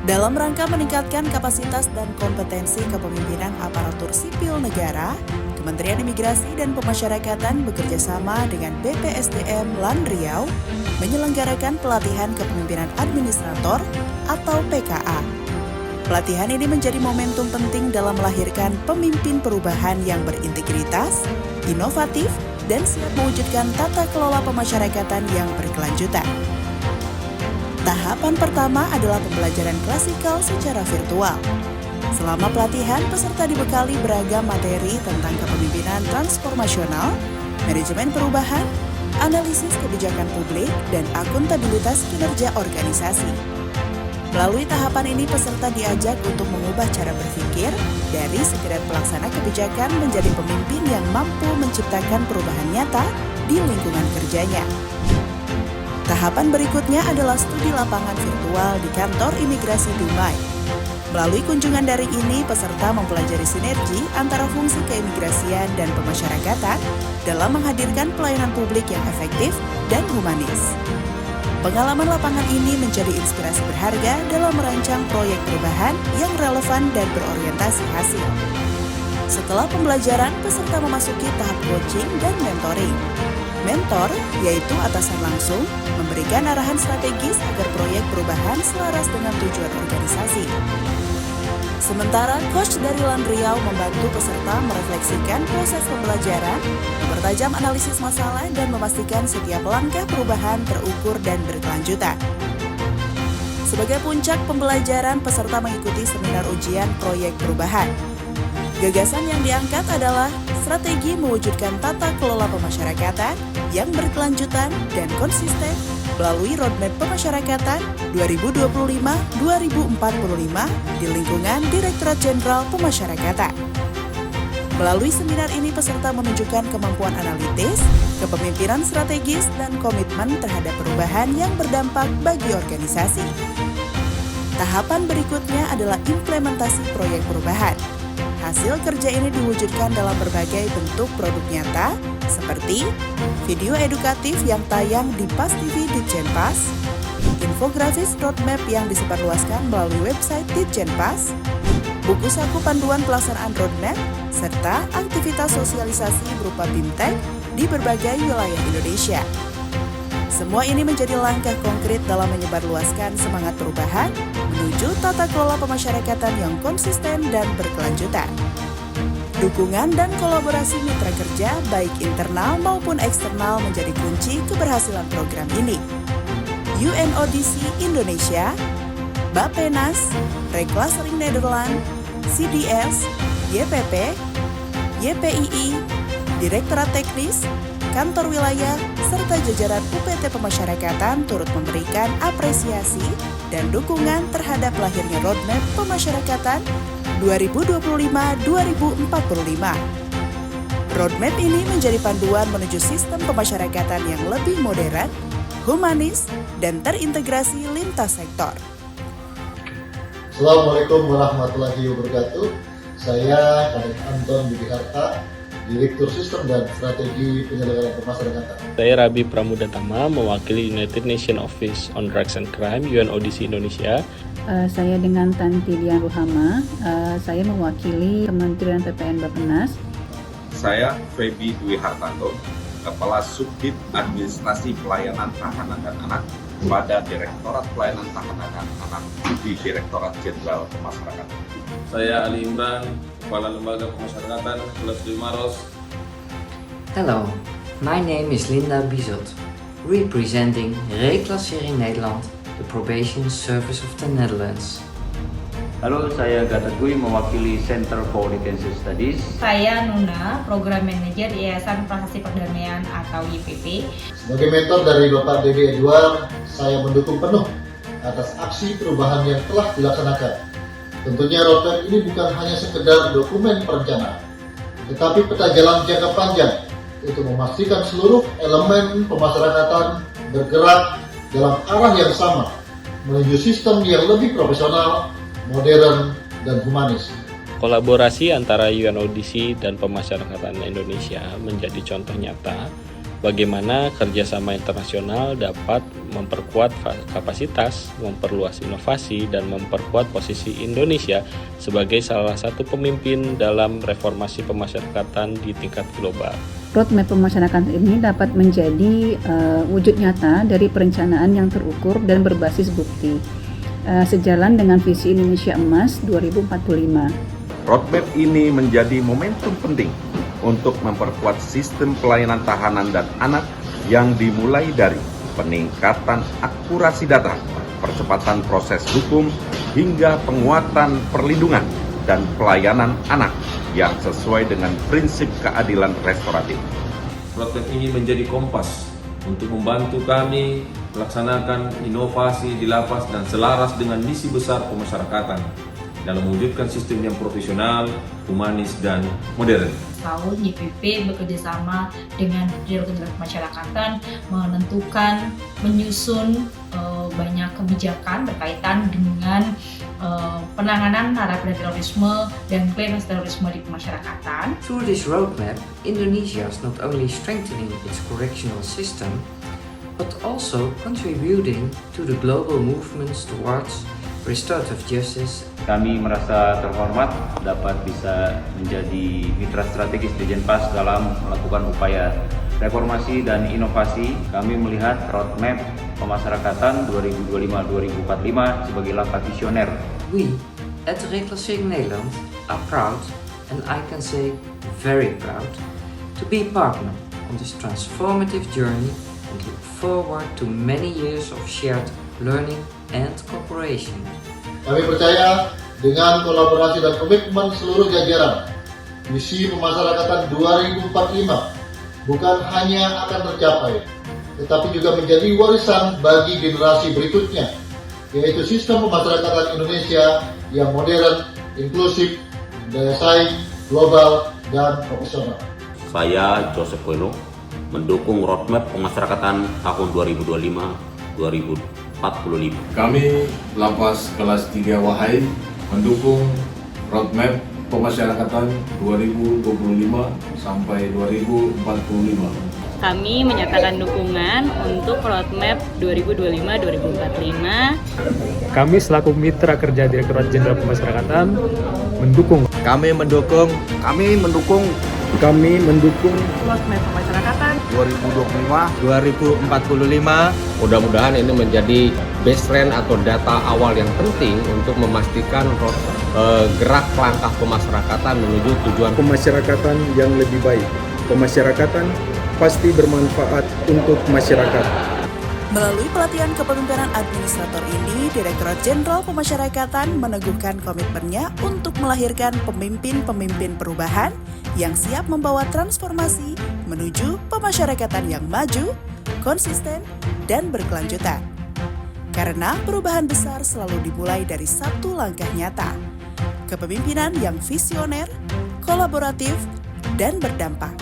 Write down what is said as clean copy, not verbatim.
Dalam rangka meningkatkan kapasitas dan kompetensi kepemimpinan aparatur sipil negara, Kementerian Imigrasi dan Pemasyarakatan bekerjasama dengan BPSDM LAN Riau menyelenggarakan pelatihan kepemimpinan administrator atau PKA. Pelatihan ini menjadi momentum penting dalam melahirkan pemimpin perubahan yang berintegritas, inovatif, dan siap mewujudkan tata kelola pemasyarakatan yang berkelanjutan. Tahapan pertama adalah pembelajaran klasikal secara virtual. Selama pelatihan, peserta dibekali beragam materi tentang kepemimpinan transformasional, manajemen perubahan, analisis kebijakan publik, dan akuntabilitas kinerja organisasi. Melalui tahapan ini, peserta diajak untuk mengubah cara berpikir dari sekedar pelaksana kebijakan menjadi pemimpin yang mampu menciptakan perubahan nyata di lingkungan kerjanya. Tahapan berikutnya adalah studi lapangan virtual di kantor imigrasi Dumai. Melalui kunjungan daring ini, peserta mempelajari sinergi antara fungsi keimigrasian dan pemasyarakatan dalam menghadirkan pelayanan publik yang efektif dan humanis. Pengalaman lapangan ini menjadi inspirasi berharga dalam merancang proyek perubahan yang relevan dan berorientasi hasil. Setelah pembelajaran, peserta memasuki tahap coaching dan mentoring. Mentor, yaitu atasan langsung, memberikan arahan strategis agar proyek perubahan selaras dengan tujuan organisasi. Sementara coach dari LAN Riau membantu peserta merefleksikan proses pembelajaran, mempertajam analisis masalah, dan memastikan setiap langkah perubahan terukur dan berkelanjutan. Sebagai puncak pembelajaran, peserta mengikuti seminar ujian proyek perubahan. Gagasan yang diangkat adalah strategi mewujudkan tata kelola pemasyarakatan yang berkelanjutan dan konsisten melalui roadmap pemasyarakatan 2025-2045 di lingkungan Direktorat Jenderal Pemasyarakatan. Melalui seminar ini, peserta menunjukkan kemampuan analitis, kepemimpinan strategis, dan komitmen terhadap perubahan yang berdampak bagi organisasi. Tahapan berikutnya adalah implementasi proyek perubahan. Hasil kerja ini diwujudkan dalam berbagai bentuk produk nyata, seperti video edukatif yang tayang di PAS TV Ditjenpas, infografis roadmap yang disebarluaskan melalui website Ditjenpas, buku saku panduan pelaksanaan roadmap, serta aktivitas sosialisasi berupa BIMTEK di berbagai wilayah Indonesia. Semua ini menjadi langkah konkret dalam menyebarluaskan semangat perubahan menuju tata kelola pemasyarakatan yang konsisten dan berkelanjutan. Dukungan dan kolaborasi mitra kerja baik internal maupun eksternal menjadi kunci keberhasilan program ini. UNODC Indonesia, Bappenas, Reclassering Nederland, CDS, YPP, YPII, Direktorat Teknis, Kantor Wilayah, serta jajaran UPT Pemasyarakatan turut memberikan apresiasi dan dukungan terhadap lahirnya roadmap pemasyarakatan 2025-2045. Roadmap ini menjadi panduan menuju sistem pemasyarakatan yang lebih modern, humanis, dan terintegrasi lintas sektor. Assalamualaikum warahmatullahi wabarakatuh. Saya Kadek Anton Budiharta, Direktur Sistem dan Strategi Penyelenggaraan Pemasyarakatan. Saya Rabi Pramudatama, mewakili United Nations Office on Drugs and Crime (UNODC) Indonesia. Saya dengan Tanti Dian Ruhama, saya mewakili Kementerian PPN Bappenas. Saya Feby Dwi Hartanto, Kepala Subdit Administrasi Pelayanan Tahanan dan Anak pada Direktorat Pelayanan Tahanan dan Anak di Direktorat Jenderal Pemasyarakatan. Saya Ali Imran, Kepala Lembaga Pemasyarakatan Kelas 5 Maros. Hello, my name is Linda Bizot, representing Reclassering Nederland, the probation service of the Netherlands. Halo, saya Gatot Gui, mewakili Center for Detention Studies. Saya Nuna, Program Manager Yayasan Prasasti Perdamaian atau YPP. Sebagai mentor dari Bapak Dede Edward, saya mendukung penuh atas aksi perubahan yang telah dilaksanakan. Tentunya roadmap ini bukan hanya sekedar dokumen perencanaan, tetapi peta jalan jangka panjang untuk memastikan seluruh elemen pemasyarakatan bergerak dalam arah yang sama, menuju sistem yang lebih profesional, modern, dan humanis. Kolaborasi antara UNODC dan pemasyarakatan Indonesia menjadi contoh nyata bagaimana kerjasama internasional dapat memperkuat kapasitas, memperluas inovasi, dan memperkuat posisi Indonesia sebagai salah satu pemimpin dalam reformasi pemasyarakatan di tingkat global. Roadmap pemasyarakatan ini dapat menjadi wujud nyata dari perencanaan yang terukur dan berbasis bukti, sejalan dengan visi Indonesia Emas 2045. Roadmap ini menjadi momentum penting untuk memperkuat sistem pelayanan tahanan dan anak yang dimulai dari peningkatan akurasi data, percepatan proses hukum, hingga penguatan perlindungan dan pelayanan anak yang sesuai dengan prinsip keadilan restoratif. Roadmap ini menjadi kompas untuk membantu kami melaksanakan inovasi di lapas dan selaras dengan misi besar pemasyarakatan dalam mewujudkan sistem yang profesional, humanis, dan modern. Tahun YPP bekerjasama dengan Direktorat Pemasyarakatan menentukan, menyusun banyak kebijakan berkaitan dengan penanganan narapidana terorisme dan klaim terorisme di pemasyarakatan. Through this roadmap, Indonesia is not only strengthening its correctional system, but also contributing to the global movements towards restorative justice. Kami merasa terhormat dapat bisa menjadi mitra strategis Dijenpas dalam melakukan upaya reformasi dan inovasi. Kami melihat roadmap pemasyarakatan 2025-2045 sebagai langkah visioner. We at Reclassering Nederland are proud, and I can say very proud, to be partner on this transformative journey and look forward to many years of shared learning and cooperation. Kami percaya dengan kolaborasi dan komitmen seluruh jajaran, visi pemasyarakatan 2045 bukan hanya akan tercapai, tetapi juga menjadi warisan bagi generasi berikutnya, yaitu sistem pemasyarakatan Indonesia yang modern, inklusif, daya saing, global, dan profesional. Saya Joseph Koeno mendukung roadmap pemasyarakatan tahun 2025-2045. Kami Lapas Kelas 3 Wahai mendukung roadmap pemasyarakatan 2025 sampai 2045. Kami menyatakan dukungan untuk roadmap 2025-2045. Kami selaku mitra kerja Direktorat Jenderal Pemasyarakatan mendukung. Kami mendukung roadmap pemasyarakatan 2025-2045. Mudah-mudahan ini menjadi baseline atau data awal yang penting untuk memastikan gerak langkah pemasyarakatan menuju tujuan pemasyarakatan yang lebih baik. Pemasyarakatan pasti bermanfaat untuk masyarakat. Melalui pelatihan kepemimpinan administrator ini, Direktorat Jenderal Pemasyarakatan meneguhkan komitmennya untuk melahirkan pemimpin-pemimpin perubahan yang siap membawa transformasi menuju pemasyarakatan yang maju, konsisten, dan berkelanjutan. Karena perubahan besar selalu dimulai dari satu langkah nyata, kepemimpinan yang visioner, kolaboratif, dan berdampak.